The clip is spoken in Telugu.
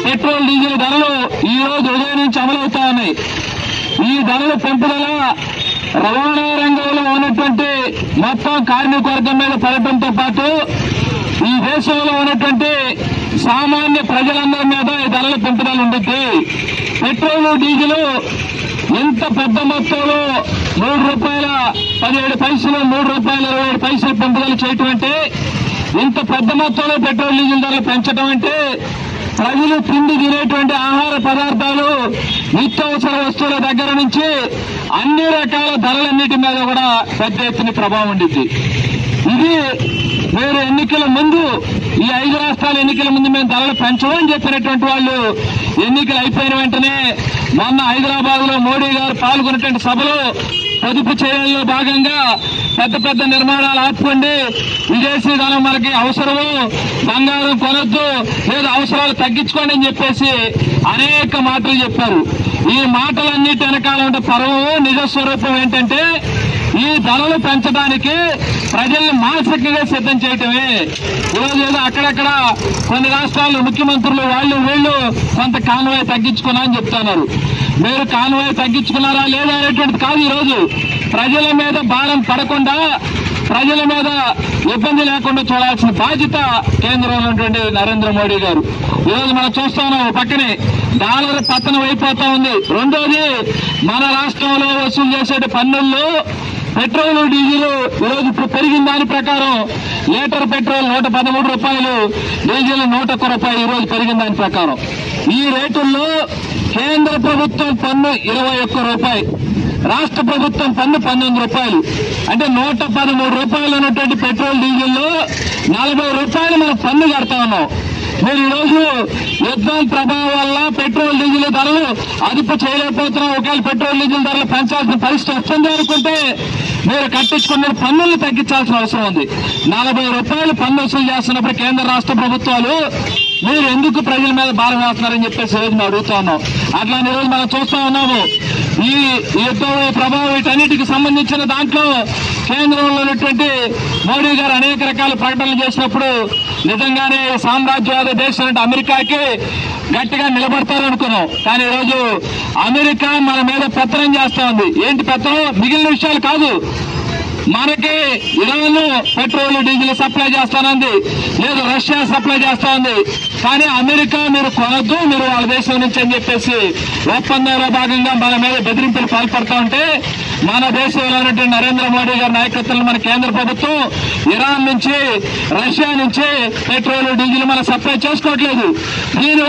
పెట్రోల్ డీజిల్ ధరలు ఈ రోజు ఉదయం నుంచి అమలవుతా ఉన్నాయి. ఈ ధరల పెంపుదల రవాణా రంగంలో ఉన్నటువంటి మొత్తం కార్మిక వర్గం మీద పడటంతో పాటు ఈ దేశంలో ఉన్నటువంటి సామాన్య ప్రజలందరి మీద ఈ ధరల పెంపుదల ఉంటుంది. పెట్రోల్ డీజిల్ ఎంత పెద్ద మొత్తంలో ₹3.17 ₹3.27 పెంపుదల చేయటం అంటే, ఇంత పెద్ద మొత్తంలో పెట్రోల్ డీజిల్ ధరలు పెంచడం అంటే ప్రజలు తిండి తినేటువంటి ఆహార పదార్థాలు నిత్యావసర వస్తువుల దగ్గర నుంచి అన్ని రకాల ధరలన్నిటి మీద కూడా పెద్ద ఎత్తున ప్రభావం ఉండింది. ఇది మీరు ఎన్నికల ముందు, ఈ 5 రాష్ట్రాల ఎన్నికల ముందు మేము ధరలు పెంచమని చెప్పినటువంటి వాళ్ళు ఎన్నికలు అయిపోయిన వెంటనే మొన్న హైదరాబాద్ లో మోడీ గారు పాల్గొన్నటువంటి సభలో పొదుపు చేయడంలో భాగంగా పెద్ద పెద్ద నిర్మాణాలు ఆపుకోండి, విదేశీ ధనం మనకి అవసరము, బంగారం కొనొద్దు, లేదా అవసరాలు తగ్గించుకోండి అని చెప్పేసి అనేక మాటలు చెప్పారు. ఈ మాటలన్నిటి వెనకాల ఉండే పర్వము నిజ స్వరూపం ఏంటంటే, ఈ ధరలు పెంచడానికి ప్రజల్ని మానసికంగా సిద్ధం చేయటమే. ఈరోజు ఏదో అక్కడక్కడ కొన్ని రాష్ట్రాలు ముఖ్యమంత్రులు వాళ్ళు వీళ్ళు కొంత కాన్వాయ్ తగ్గించుకున్నా అని చెప్తున్నారు. మీరు కాన్వాయ్ తగ్గించుకున్నారా లేదా అనేటువంటిది కాదు. ఈరోజు ప్రజల మీద భారం పడకుండా, ప్రజల మీద ఇబ్బంది లేకుండా చూడాల్సిన బాధ్యత కేంద్రంలో ఉన్నటువంటి నరేంద్ర మోడీ గారు. ఈరోజు మనం చూస్తాం, పక్కనే డాలర్ పతనం అయిపోతా ఉంది. రెండోది, మన రాష్ట్రంలో వసూలు చేసే పన్నుల్లో పెట్రోల్ డీజిల్ ఈరోజు పెరిగిన దాని ప్రకారం లీటర్ పెట్రోల్ ₹113, డీజిల్ ₹101 ఈరోజు పెరిగిన దాని ప్రకారం. ఈ రేటుల్లో కేంద్ర ప్రభుత్వం పన్ను ₹21, రాష్ట్ర ప్రభుత్వం పన్ను ₹19. అంటే ₹113 ఉన్నటువంటి పెట్రోల్ డీజిల్లో ₹40 మనం పన్ను కడతా ఉన్నాం. మీరు ఈరోజు యుద్ధం ప్రభావం వల్ల పెట్రోల్ డీజిల్ ధరలు అదుపు చేయలేకపోతున్నాం. ఒకవేళ పెట్రోల్ డీజిల్ ధరలు పెంచాల్సిన పరిస్థితి వస్తుంది అనుకుంటే మీరు కట్టించుకున్న పన్నులు తగ్గించాల్సిన అవసరం ఉంది. ₹40 పన్ను వసూలు చేస్తున్నప్పుడు కేంద్ర రాష్ట్ర ప్రభుత్వాలు మీరు ఎందుకు ప్రజల మీద భారం వేస్తున్నారని చెప్పేసి రోజు మేము అడుగుతా ఉన్నాం. అట్లానే రోజు మనం చూస్తా ఉన్నాము, ఈ యుద్ధం ప్రభావం వీటన్నిటికి సంబంధించిన దాంట్లో కేంద్రంలో ఉన్నటువంటి మోడీ గారు అనేక రకాల ప్రకటనలు చేసినప్పుడు నిజంగానే సామ్రాజ్యవాద దేశం అమెరికాకి గట్టిగా నిలబడతారనుకున్నాం. కానీ ఈరోజు అమెరికా మన మీద పెత్తనం చేస్తా ఉంది. ఏంటి పెత్తనం? మిగిలిన విషయాలు కాదు, మనకి ఇరాన్ పెట్రోల్ డీజిల్ సప్లై చేస్తానంది, లేదు రష్యా సప్లై చేస్తా ఉంది. కానీ అమెరికా మీరు కొనద్దు, మీరు వాళ్ళ దేశం నుంచి అని చెప్పేసి ఒప్పందంలో భాగంగా మన మీద బెదిరింపులు పాల్పడతా ఉంటే, మన దేశంలో ఉన్నటువంటి నరేంద్ర మోడీ గారి నాయకత్వంలో మన కేంద్ర ప్రభుత్వం ఇరాన్ నుంచి, రష్యా నుంచి పెట్రోల్ డీజిల్ మనం సప్లై చేసుకోవట్లేదు. దీని